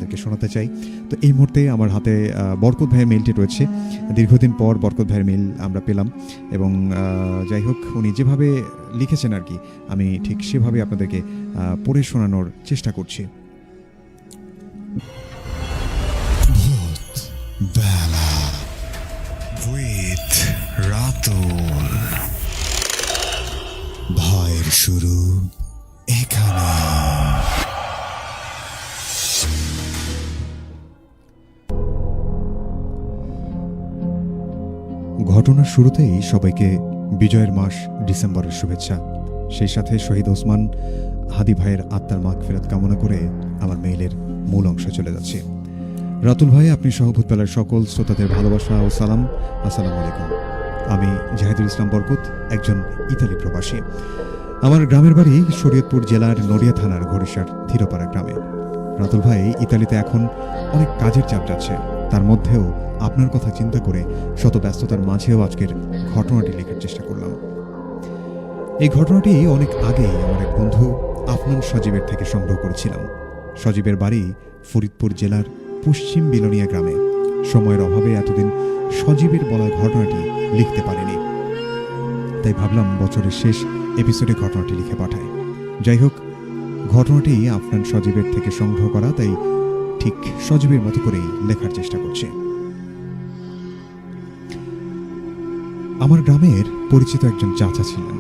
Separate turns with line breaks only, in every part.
আপনাদেরকে শোনাতে চাই। তো এই মুহূর্তে আমার হাতে বরকত ভাইয়ের মেইলটি রয়েছে। দীর্ঘদিন পর বরকত ভাইয়ের মেইল আমরা পেলাম এবং যাই হোক উনি যেভাবে লিখেছেন আর কি, আমি ঠিক সেভাবে আপনাদেরকে পড়ে শোনানোর চেষ্টা করছি।
বেলা উইথ রাতুল, ভয়ের শুরু এখানে।
ঘটনার শুরুতেই সবাইকে বিজয়ের মাস ডিসেম্বরের শুভেচ্ছা। সেই সাথে শহীদ ওসমান হাদি ভাইয়ের আত্মার মাগফিরাত কামনা করে আমার মেইলের মূল অংশে চলে যাচ্ছে। রাতুল ভাই, আপনি সহ ভূতবেলার সকল শ্রোতাদের ভালোবাসা ও সালাম। আসসালামু আলাইকুম। আমি জাহিদুল ইসলাম বরকত, একজন ইতালি প্রবাসী। আমার গ্রামের বাড়ি শরীয়তপুর জেলার নড়িয়া থানার ঘড়িসার থিরপাড়া গ্রামে। রাতুল ভাই, ইতালিতে এখন অনেক কাজের চাপ যাচ্ছে, তার মধ্যেও আপনার কথা চিন্তা করে শত ব্যস্ততার মাঝেও আজকের ঘটনাটি লেখার চেষ্টা করলাম। এই ঘটনাটি অনেক আগেই আমার এক বন্ধু আফনান সজীবের থেকে সংগ্রহ করেছিলাম। সজীবের বাড়ি ফরিদপুর জেলার পশ্চিম বিলোনিয়া গ্রামে। সময়ের অভাবে এতদিন সজীবের বলা ঘটনাটি লিখতে পারিনি, তাই ভাবলাম বছরের শেষ এপিসোডে ঘটনাটি লিখে পাঠাই। যাই হোক, ঘটনাটি আফনান সজীবের থেকে সংগ্রহ করা, তাই ঠিক সজীবের মতো করেই লেখার চেষ্টা করছি। আমার গ্রামের পরিচিত একজন চাচা ছিলেন,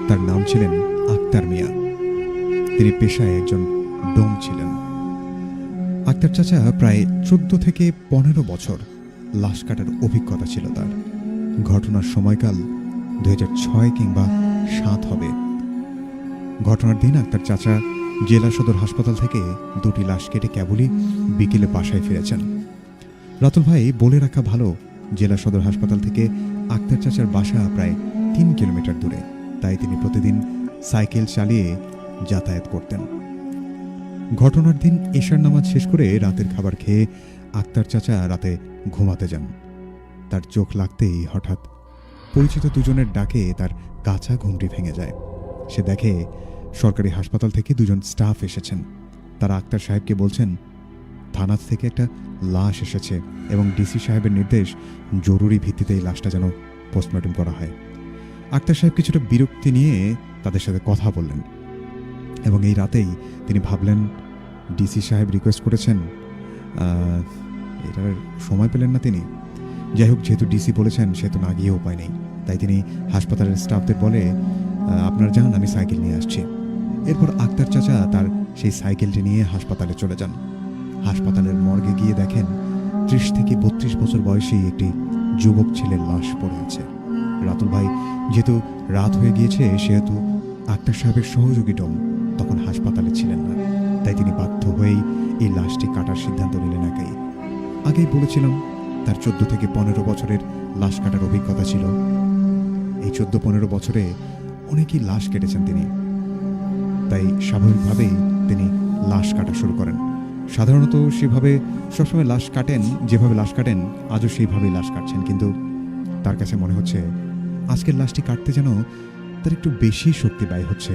তার নাম ছিলেন আক্তার মিয়া। তিনি পেশায় একজন ডোম ছিলেন। আক্তার চাচা প্রায় 14 থেকে 15 বছর লাশ কাটার অভিজ্ঞতা ছিল তার। ঘটনার সময়কাল 2006 কিংবা 7 হবে। ঘটনার দিন আক্তার চাচা জেলা সদর হাসপাতাল থেকে 2টি লাশ কেটে কেবলই বিকেলে বাসায় ফিরেছেন। রাতুল ভাই, বলে রাখা ভালো, জেলা সদর হাসপাতাল থেকে আক্তার চাচার বাসা প্রায় 3 কিলোমিটার দূরে, তাই তিনি প্রতিদিন সাইকেল চালিয়ে যাতায়াত করতেন। ঘটনার দিন এশার নামাজ শেষ করে রাতের খাবার খেয়ে আক্তার চাচা রাতে ঘুমাতে যান। তার চোখ লাগতেই হঠাৎ পরিচিত দুজনের ডাকে তার কাঁচা ঘুমটি ভেঙে যায়। সে দেখে সরকারি হাসপাতাল থেকে 2জন স্টাফ এসেছেন। তারা আক্তার সাহেবকে বলছেন থানা থেকে একটা লাশ এসেছে এবং ডিসি সাহেবের নির্দেশ জরুরি ভিত্তিতে এই লাশটা যেন পোস্টমর্টম করা হয়। আক্তার সাহেব কিছুটা বিরক্তি নিয়ে তাদের সাথে কথা বললেন এবং এই রাতেই তিনি ভাবলেন ডিসি সাহেব রিকোয়েস্ট করেছেন, এটার সময় পেলেন না তিনি। যাই হোক, যেহেতু ডিসি বলেছেন সেহেতু না গিয়ে উপায় নেই, তাই তিনি হাসপাতালের স্টাফদের বলে আপনার যান, আমি সাইকেল নিয়ে আসছি। এরপর আক্তার চাচা তার সেই সাইকেলটি নিয়ে হাসপাতালে চলে যান। হাসপাতালের মর্গে গিয়ে দেখেন 30 থেকে 32 বছর বয়সী একটি যুবক ছেলের লাশ পড়ে আছে। রাতুল ভাই, যেহেতু রাত হয়ে গিয়েছে সেহেতু আক্তার সাহেবের সহযোগী ডোম তখন হাসপাতালে ছিলেন না, তাই তিনি বাধ্য হয়েই এই লাশটি কাটার সিদ্ধান্ত নিলেন একাই। আগেই বলেছিলাম তার 14 থেকে 15 বছরের লাশ কাটার অভিজ্ঞতা ছিল। এই 14-15 বছরে অনেকেই লাশ কেটেছেন তিনি, তাই স্বাভাবিকভাবেই তিনি লাশ কাটা শুরু করেন। সাধারণত সেভাবে সবসময় লাশ কাটেন, যেভাবে লাশ কাটেন আজও সেইভাবেই লাশ কাটছেন, কিন্তু তার কাছে মনে হচ্ছে আজকের লাশটি কাটতে যেন তার একটু বেশি শক্তি ব্যয় হচ্ছে।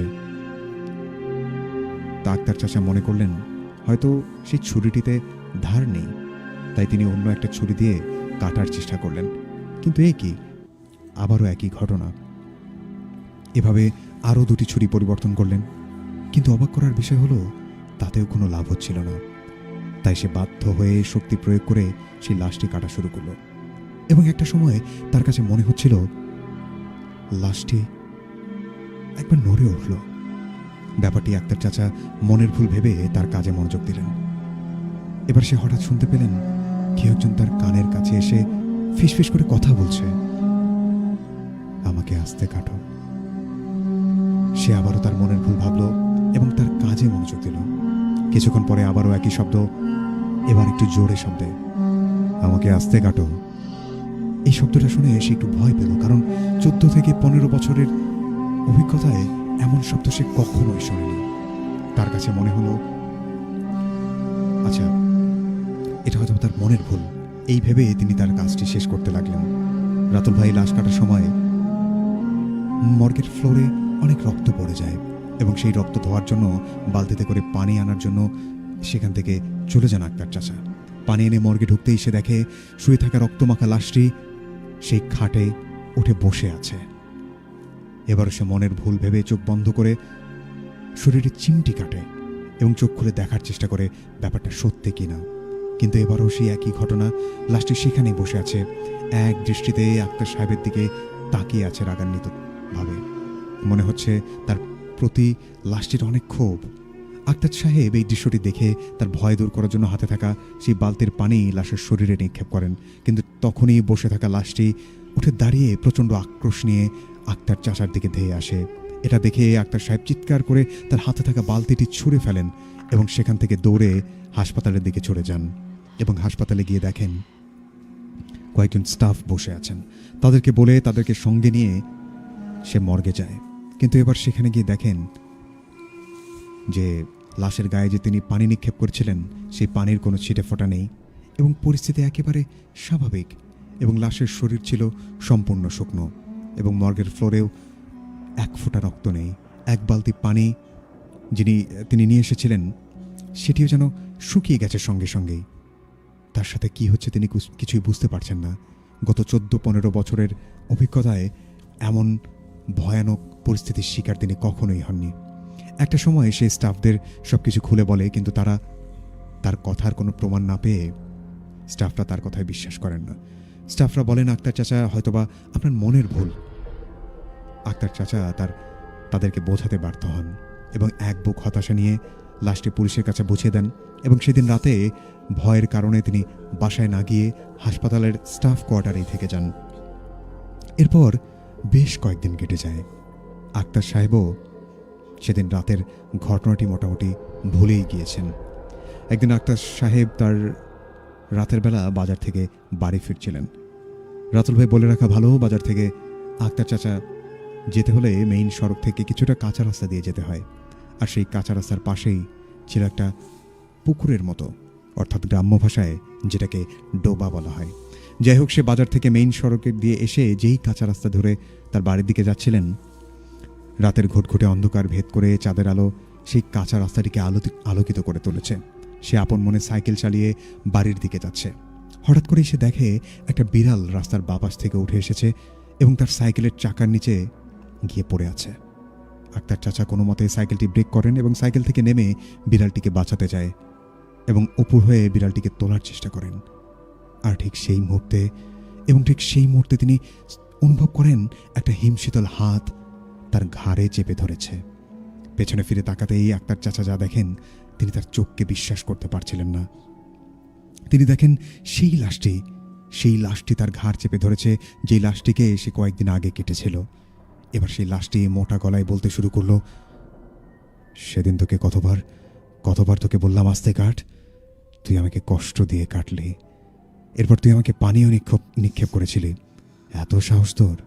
তা আক্তার চাচা মনে করলেন হয়তো সেই ছুরিটিতে ধার নেই, তাই তিনি অন্য একটা ছুরি দিয়ে কাটার চেষ্টা করলেন। কিন্তু এ কি, আবারও একই ঘটনা। এভাবে আরও 2টি ছুরি পরিবর্তন করলেন, কিন্তু অবাক করার বিষয় হলো তাতেও কোনো লাভ হচ্ছিল না। তাই সে বাধ্য হয়ে শক্তি প্রয়োগ করে সেই লাশটি কাটা শুরু করল এবং একটা সময় তার কাছে মনে হচ্ছিল লাশটি একবার নড়ে উঠল। ব্যাপারটি আক্তার চাচা মনের ভুল ভেবে তার কাজে মনোযোগ দিলেন। এবার সে হঠাৎ শুনতে পেলেন কেউ একজন তার কানের কাছে এসে ফিসফিস করে কথা বলছে, আমাকে আস্তে কাটো। সে আবারও তার মনের ভুল ভাবল এবং তার কাজে মনোযোগ দিল। কিছুক্ষণ পরে আবারও একই শব্দ, এবার একটু জোরে শব্দে, আমাকে আস্তে কাটো। এই শব্দটা শুনে সে একটু ভয় পেল, কারণ 14 থেকে 15 বছরের অভিজ্ঞতায় এমন শব্দ সে কখনোই শোনেনি। তার কাছে মনে হলো আচ্ছা, এটা হয়তো তার মনের ভুল। এই ভেবে তিনি তার কাজটি শেষ করতে লাগলেন। রাতুল ভাই, লাশ কাটার সময় মর্গের ফ্লোরে অনেক রক্ত পড়ে যায় এবং সেই রক্ত ধোয়ার জন্য বালতিতে করে পানি আনার জন্য সেখান থেকে চলে যান আক্তার চাচা। পানি এনে মর্গে ঢুকতেই সে দেখে শুয়ে থাকা রক্তমাখা লাশটি সেই খাটে উঠে বসে আছে। এবারও সে মনের ভুল ভেবে চোখ বন্ধ করে শরীরে চিমটি কাটে এবং চোখ খুলে দেখার চেষ্টা করে ব্যাপারটা সত্যি কিনা। কিন্তু এবারও সেই একই ঘটনা, লাশটি সেখানেই বসে আছে, এক দৃষ্টিতে আক্তার সাহেবের দিকে তাকিয়ে আছে রাগান্বিত ভাবে। মনে হচ্ছে তার প্রতি লাশটির অনেক ক্ষোভ। আক্তার সাহেব এই দৃশ্যটি দেখে তার ভয় দূর করার জন্য হাতে থাকা সেই বালতির পানি লাশের শরীরে নিক্ষেপ করেন। কিন্তু তখনই বসে থাকা লাশটি উঠে দাঁড়িয়ে প্রচণ্ড আক্রোশ নিয়ে আক্তার চাচার দিকে ধেয়ে আসে। এটা দেখে আক্তার সাহেব চিৎকার করে তার হাতে থাকা বালতিটি ছুঁড়ে ফেলেন এবং সেখান থেকে দৌড়ে হাসপাতালের দিকে চলে যান। এবং হাসপাতালে গিয়ে দেখেন কয়েকজন স্টাফ বসে আছেন। তাদেরকে বলে তাদেরকে সঙ্গে নিয়ে সে মর্গে যায়। কিন্তু এবার সেখানে গিয়ে দেখেন যে লাশের গায়ে যে তিনি পানি নিক্ষেপ করেছিলেন সেই পানির কোনো ছিটে ফোঁটা নেই এবং পরিস্থিতি একেবারে স্বাভাবিক। এবং লাশের শরীর ছিল সম্পূর্ণ শুকনো এবং মর্গের ফ্লোরেও এক ফোঁটা রক্ত নেই। এক বালতি পানি তিনি নিয়ে এসেছিলেন সেটিও যেন শুকিয়ে গেছে সঙ্গে সঙ্গেই। তার সাথে কি হচ্ছে তিনি কিছুই বুঝতে পারছেন না। গত 14-15 বছরের অভিজ্ঞতায় এমন ভয়ানক পরিস্থিতির শিকার তিনি কখনোই হননি। একটা সময় সে স্টাফদের সবকিছু খুলে বলে, কিন্তু তারা তার কথার কোনো প্রমাণ না পেয়ে স্টাফরা তার কথায় বিশ্বাস করেন না। স্টাফরা বলেন, আক্তার চাচা হয়তোবা আপনার মনের ভুল। আক্তার চাচা তাদেরকে বোঝাতে ব্যর্থ হন এবং এক বুক হতাশা নিয়ে লাশটি পুলিশের কাছে বুঝিয়ে দেন। এবং সেদিন রাতে ভয়ের কারণে তিনি বাসায় না গিয়ে হাসপাতালের স্টাফ কোয়ার্টারেই থেকে যান। এরপর বেশ কয়েকদিন কেটে যায়। আক্তার সাহেবও সেদিন রাতের ঘটনাটি মোটামুটি ভুলেই গিয়েছেন। একদিন আক্তার সাহেব তার রাতের বেলা বাজার থেকে বাড়ি ফিরছিলেন। রাতুল ভাই বলে রাখা ভালো, বাজার থেকে আক্তার চাচা যেতে হলে মেইন সড়ক থেকে কিছুটা কাঁচা রাস্তা দিয়ে যেতে হয়। আর সেই কাঁচা রাস্তার পাশেই ছিল একটা পুকুরের মতো, অর্থাৎ গ্রাম্য ভাষায় যেটাকে ডোবা বলা হয়। যাই হোক, সে বাজার থেকে মেইন সড়কের দিয়ে এসে যেই কাঁচা রাস্তা ধরে তার বাড়ির দিকে যাচ্ছিলেন, রাতের ঘুটঘুটে অন্ধকার ভেদ করে চাঁদের আলো সেই কাঁচা রাস্তাটিকে আলোকিত করে তুলেছে। সে আপন মনে সাইকেল চালিয়ে বাড়ির দিকে যাচ্ছে। হঠাৎ করেই সে দেখে একটা বিড়াল রাস্তার বাপাস থেকে উঠে এসেছে এবং তার সাইকেলের চাকার নিচে গিয়ে পড়ে আছে। আক্তার চাচা কোনো মতে সাইকেলটি ব্রেক করেন এবং সাইকেল থেকে নেমে বিড়ালটিকে বাঁচাতে যায় এবং উপর হয়ে বিড়ালটিকে তোলার চেষ্টা করেন। আর ঠিক সেই মুহূর্তে তিনি অনুভব করেন একটা হিমশীতল হাত তার ঘাড়ে চেপে ধরেছে। পেছনে ফিরে তাকাতেই আক্তার চাচা যা দেখেন তিনি তার চোখকে বিশ্বাস করতে পারছিলেন না। তিনি দেখেন সেই লাশটি তার ঘাড় চেপে ধরেছে, যেই লাশটিকে সে কয়েকদিন আগে কেটেছিল। এবার সেই লাশটি মোটা গলায় বলতে শুরু করলো, সেদিন তোকে কতবার তোকে বললাম আস্তে কাট, তুই আমাকে কষ্ট দিয়ে কাটলি। এরপর তুই আমাকে পানিও নিক্ষেপ করেছিলি। এত সাহস তোর,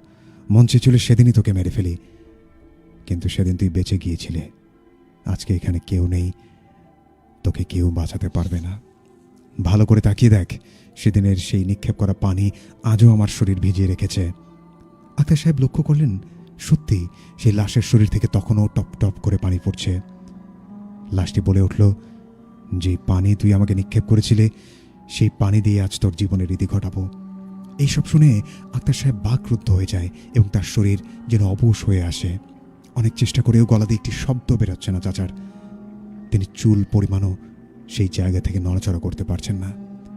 মন চেয়েছিল সেদিনই তোকে মেরে ফেলি, কিন্তু সেদিন তুই বেঁচে গিয়েছিলে। আজকে এখানে কেউ নেই, তোকে কেউ বাঁচাতে পারবে না। ভালো করে তাকিয়ে দেখ, সেদিনের সেই নিক্ষেপ করা পানি আজও আমার শরীর ভিজিয়ে রেখেছে। আক্তার সাহেব লক্ষ্য করলেন সত্যি সেই লাশের শরীর থেকে তখনও টপ টপ করে পানি পড়ছে। লাশটি বলে উঠল, যে পানি তুই আমাকে নিক্ষেপ করেছিলে সেই পানি দিয়ে আজ তোর জীবনের রীতি ঘটাবো। এইসব শুনে আক্তার সাহেব বাকরুদ্ধ হয়ে যায় এবং তার শরীর যেন অবশ হয়ে আসে। অনেক চেষ্টা করেও গলা দিয়ে একটি শব্দ বেরোচ্ছে না চাচার। তিনি চুল পরিমাণও সেই জায়গা থেকে নড়াচড়া করতে পারছেন না।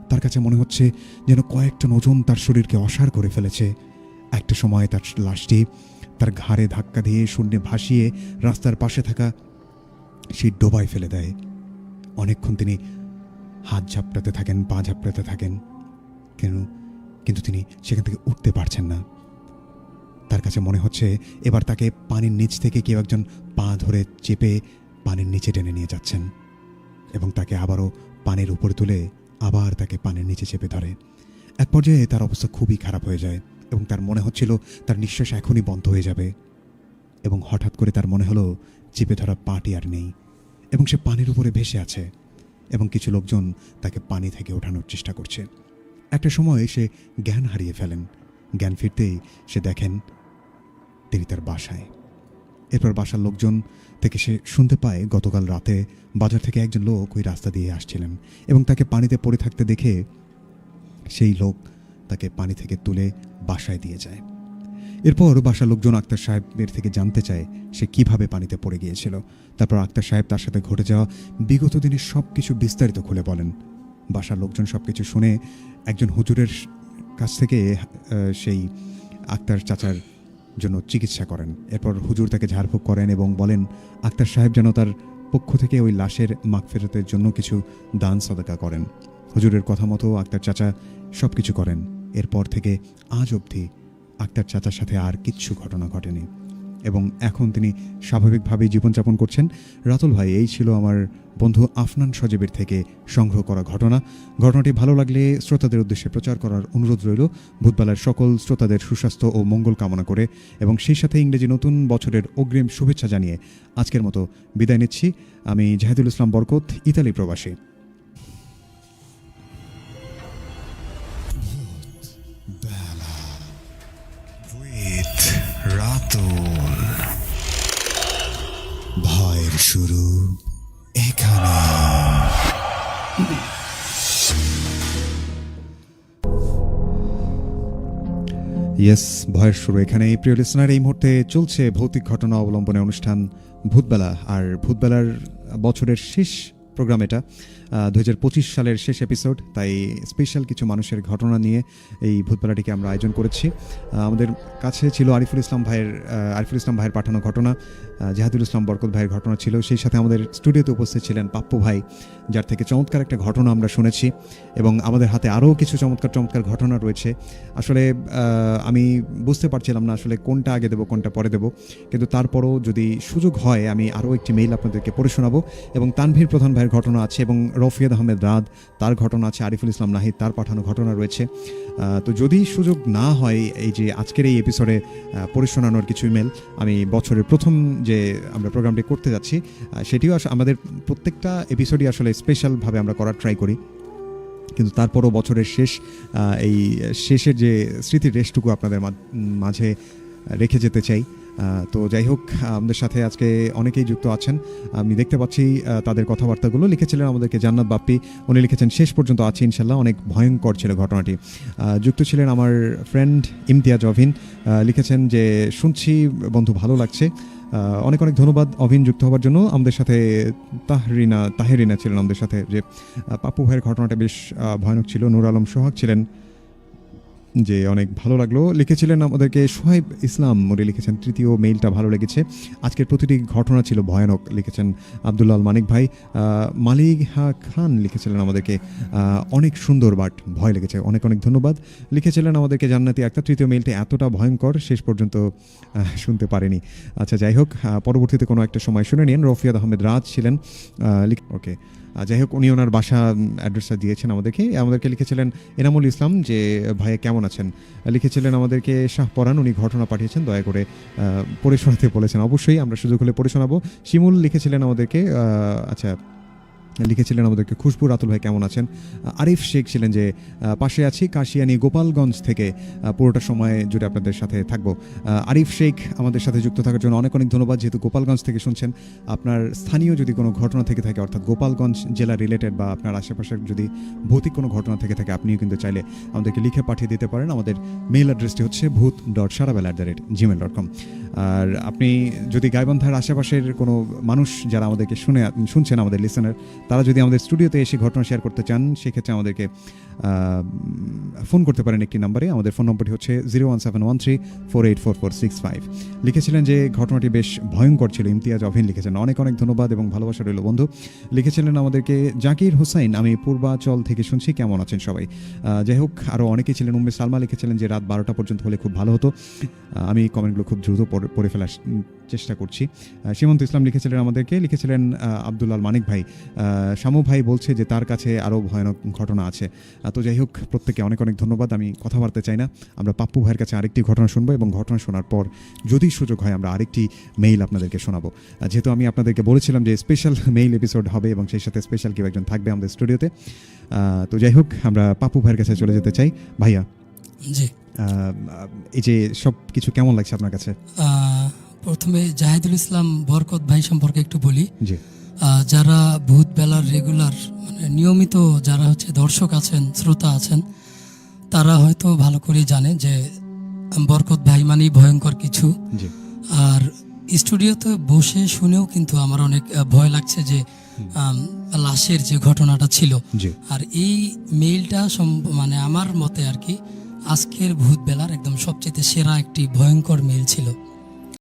তার কাছে মনে হচ্ছে যেন কয়েকটা ওজন তার শরীরকে অসাড় করে ফেলেছে। একটা সময় তার লাশটি তার ঘাড়ে ধাক্কা দিয়ে শূন্যে ভাসিয়ে রাস্তার পাশে থাকা সেই ডোবায় ফেলে দেয়। অনেকক্ষণ তিনি হাত ঝাপটাতে থাকেন, পা ঝাপটাতে থাকেন, কিন্তু তিনি সেখান থেকে উঠতে পারছেন না। তার কাছে মনে হচ্ছে এবার তাকে পানির নিচ থেকে কেউ একজন পা ধরে চেপে পানির নিচে টেনে নিয়ে যাচ্ছেন এবং তাকে আবারও পানির উপরে তুলে আবার তাকে পানির নিচে চেপে ধরে। এক পর্যায়ে তার অবস্থা খুবই খারাপ হয়ে যায় এবং তার মনে হচ্ছিল তার নিঃশ্বাস এখনই বন্ধ হয়ে যাবে। এবং হঠাৎ করে তার মনে হলো চেপে ধরা পাটি আর নেই এবং সে পানির উপরে ভেসে আছে এবং কিছু লোকজন তাকে পানি থেকে ওঠানোর চেষ্টা করছে। একটা সময় সে জ্ঞান হারিয়ে ফেলেন। জ্ঞান ফিরতেই সে দেখেন তিনি তার বাসায়। এরপর বাসার লোকজন থেকে সে শুনতে পায় গতকাল রাতে বাজার থেকে একজন লোক ওই রাস্তা দিয়ে আসছিলেন এবং তাকে পানিতে পড়ে থাকতে দেখে সেই লোক তাকে পানি থেকে তুলে বাসায় দিয়ে যায়। এরপর বাসার লোকজন আক্তার সাহেবের থেকে জানতে চায় সে কিভাবে পানিতে পড়ে গিয়েছিল। তারপর আক্তার সাহেব তার সাথে ঘটে যাওয়া বিগত দিনের সব কিছু বিস্তারিত খুলে বলেন। বাসার লোকজন সব কিছু শুনে একজন হুজুরের কাছ থেকে সেই আক্তার চাচার জন্য চিকিৎসা করেন। এরপর হুজুর তাকে ঝাড়ফুঁক করেন এবং বলেন আক্তার সাহেব যেন তার পক্ষ থেকে ওই লাশের মাগফিরাতের জন্য কিছু দান সদকা করেন। হুজুরের কথা মতো আক্তার চাচা সব কিছু করেন। এরপর থেকে আজ অবধি আক্তার চাচার সাথে আর কিচ্ছু ঘটনা ঘটেনি এবং এখন তিনি স্বাভাবিকভাবেই জীবনযাপন করছেন। রাতুল ভাই, এই ছিল আমার বন্ধু আফনান সজীবের থেকে সংগ্রহ করা ঘটনাটি ভালো লাগলে শ্রোতাদের উদ্দেশ্যে প্রচার করার অনুরোধ রইল। ভূতবেলার সকল শ্রোতাদের সুস্বাস্থ্য ও মঙ্গল কামনা করে এবং সেই সাথে ইংরেজি নতুন বছরের অগ্রিম শুভেচ্ছা জানিয়ে আজকের মতো বিদায় নিচ্ছি। আমি জাহিদুল ইসলাম বরকত, ইতালি প্রবাসী।
বেলা with রাতুল। ভয়ের শুরু এখানে।
ইয়েস, ভয়ের শুরু এখানে। প্রিয় লিসনার, এই মুহূর্তে চলছে ভৌতিক ঘটনা অবলম্বনে অনুষ্ঠান ভূতবেলা। আর ভূতবেলার বছরের শেষ প্রোগ্রাম এটা, 2025 সালের শেষ এপিসোড, তাই স্পেশাল কিছু মানুষের ঘটনা নিয়ে এই ভূতবেলাটিকে আমরা আয়োজন করেছি। আমাদের কাছে ছিল আরিফুল ইসলাম ভাইয়ের পাঠানো ঘটনা, জাহিদুল ইসলাম বরকত ভাইয়ের ঘটনা ছিল, সেই সাথে আমাদের স্টুডিওতে উপস্থিত ছিলেন পাপ্পু ভাই, যার থেকে চমৎকার একটা ঘটনা আমরা শুনেছি এবং আমাদের হাতে আরও কিছু চমৎকার ঘটনা রয়েছে। আসলে আমি বুঝতে পারছিলাম না আসলে কোনটা আগে দেবো কোনটা পরে দেবো, কিন্তু তারপরও যদি সুযোগ হয় আমি আরও একটি মেইল আপনাদেরকে পড়ে শোনাবো। এবং তানভীর প্রধান ভাইয়ের ঘটনা আছে এবং রফিয়াদ আহমেদ রাদ তার ঘটনা আছে, আরিফুল ইসলাম নাহিদ তার পাঠানো ঘটনা রয়েছে। তো যদি সুযোগ না হয় এই যে আজকের এই এপিসোডে পড়ে শোনানোর কিছু ইমেল, আমি বছরের প্রথম যে আমরা প্রোগ্রামটি করতে যাচ্ছি সেটিও আমাদের প্রত্যেকটা এপিসোডই আসলে স্পেশালভাবে আমরা করার ট্রাই করি, কিন্তু তারপরও বছরের এই শেষের যে স্মৃতির রেশটুকু আপনাদের মাঝে রেখে যেতে চাই। তো যাই হোক, আমাদের সাথে আজকে অনেকেই যুক্ত আছেন, আমি দেখতে পাচ্ছি তাদের কথাবার্তাগুলো। লিখেছিলেন আমাদেরকে জান্নাত বাপ্পি, উনি লিখেছেন শেষ পর্যন্ত আছি ইনশাল্লাহ, অনেক ভয়ঙ্কর ছিল ঘটনাটি। যুক্ত ছিলেন আমার ফ্রেন্ড ইমতিয়াজ অভিন, লিখেছেন যে শুনছি বন্ধু ভালো লাগছে। অনেক ধন্যবাদ অভিন যুক্ত হওয়ার জন্য। আমাদের সাথে তাহেরিনা ছিলেন আমাদের সাথে, যে পাপ্পু ভাইয়ের ঘটনাটা বেশ ভয়ানক ছিল। নূর আলম সোহাগ ছিলেন, যে অনেক ভালো লাগলো। লিখেছিলেন আমাদেরকে সোহাইব ইসলাম, উনি লিখেছেন তৃতীয় মেইলটা ভালো লেগেছে, আজকের প্রতিটি ঘটনা ছিল ভয়ানক। লিখেছেন আব্দুল্লাহ মানিক ভাই। মালিহা খান লিখেছিলেন আমাদেরকে অনেক সুন্দর বাট ভয় লেগেছে, অনেক ধন্যবাদ। লিখেছিলেন আমাদেরকে জান্নাতি আক্তার, তৃতীয় মেইলটা এতটা ভয়ঙ্কর শেষ পর্যন্ত শুনতে পারেনি। আচ্ছা যাই হোক, পরবর্তীতে কোনো একটা সময় শুনে নিন। রফিয়াদ আহমেদ রাজ ছিলেন, ওকে যাই হোক, উনি ওনার বাসা অ্যাড্রেসটা দিয়েছেন আমাদেরকে লিখেছিলেন এনামুল ইসলাম, যে ভাইয়া কেমন আছেন। লিখেছিলেন আমাদেরকে শাহ পরান, উনি ঘটনা পাঠিয়েছেন, দয়া করে পড়ে শোনাতে বলেছেন। অবশ্যই আমরা সুযোগ হলে পড়ে শোনাবো। শিমুল লিখেছিলেন আমাদেরকে, লিখেছিলেন আমাদেরকে খুশবু, রাতুল ভাই কেমন আছেন। আরিফ শেখ ছিলেন যে পাশে আছি কাশিয়ানি গোপালগঞ্জ থেকে, পুরোটা সময় জুড়ে আপনাদের সাথে থাকবো। আরিফ শেখ আমাদের সাথে যুক্ত থাকার জন্য অনেক ধন্যবাদ। যেহেতু গোপালগঞ্জ থেকে শুনছেন, আপনার স্থানীয় যদি কোনো ঘটনা থেকে থাকে, অর্থাৎ গোপালগঞ্জ জেলা রিলেটেড বা আপনার আশেপাশের যদি ভৌতিক কোনো ঘটনা থেকে থাকে, আপনিও কিন্তু চাইলে আমাদেরকে লিখে পাঠিয়ে দিতে পারেন। আমাদের মেইল অ্যাড্রেসটি হচ্ছে bhoot.sarabeলা@gmail.com। আর আপনি যদি গাইবান্ধার আশেপাশের কোনো মানুষ যারা আমাদেরকে শুনছেন, আমাদের লিসেনার, তারা যদি আমাদের স্টুডিওতে এসে ঘটনা শেয়ার করতে চান, সেক্ষেত্রে আমাদেরকে ফোন করতে পারেন একটি নাম্বারে। আমাদের ফোন নম্বরটি হচ্ছে 01713484465। লিখেছিলেন যে ঘটনাটি বেশ ভয়ঙ্কর ছিল, ইমতিয়াজ অভিন লিখেছেন, অনেক ধন্যবাদ এবং ভালোবাসা রইল বন্ধু। লিখেছিলেন আমাদেরকে জাকির হোসাইন, আমি পূর্বাচল থেকে শুনছি, কেমন আছেন সবাই। যাই হোক, আরও অনেকেই ছিলেন। উম্মে সালমা লিখেছিলেন যে রাত 12টা পর্যন্ত হলে খুব ভালো হতো। আমি কমেন্টগুলো খুব দ্রুত পড়ে ফেলার চেষ্টা করছি। সীমন্ত ইসলাম লিখেছিলেন আব্দুল্লাহ মানিক ভাই, শামু ভাই বলছে যে তার কাছে আরও ভয়ানক ঘটনা আছে। তো যাই হোক, প্রত্যেকে অনেক ধন্যবাদ। আমি কথা বলতে চাই না, আমরা পাপ্পু ভাইয়ের কাছে আরেকটি ঘটনা শুনবো এবং ঘটনা শোনার পর যদি সুযোগ হয় আমরা আরেকটি মেইল আপনাদেরকে শোনাবো। যেহেতু আমি আপনাদেরকে বলেছিলাম যে স্পেশাল মেইল এপিসোড হবে এবং সেই সাথে স্পেশাল কেউ একজন থাকবে আমাদের স্টুডিওতে। তো যাই হোক, আমরা পাপ্পু ভাইয়ের কাছে চলে যেতে চাই। ভাইয়া,
জি,
এই যে সব কিছু কেমন লাগছে আপনার কাছে?
প্রথমে জাহিদুল ইসলাম বরকত ভাই সম্পর্কে একটু বলি।
জি
যারা ভূত বেলার রেগুলার মানে নিয়মিত যারা হচ্ছে দর্শক আছেন, শ্রোতা আছেন, তারা হয়তো ভালো করে জানে যে বরকত ভাই মানেই ভয়ঙ্কর কিছু।
জি
আর স্টুডিওতে বসে শুনেও কিন্তু আমার অনেক ভয় লাগছে যে লাশের যে ঘটনাটা ছিল।
জি
আর এই মেইলটা মানে আমার মতে আর কি আজকের ভূত বেলার একদম সবচেয়ে সেরা একটি ভয়ঙ্কর মেইল ছিল।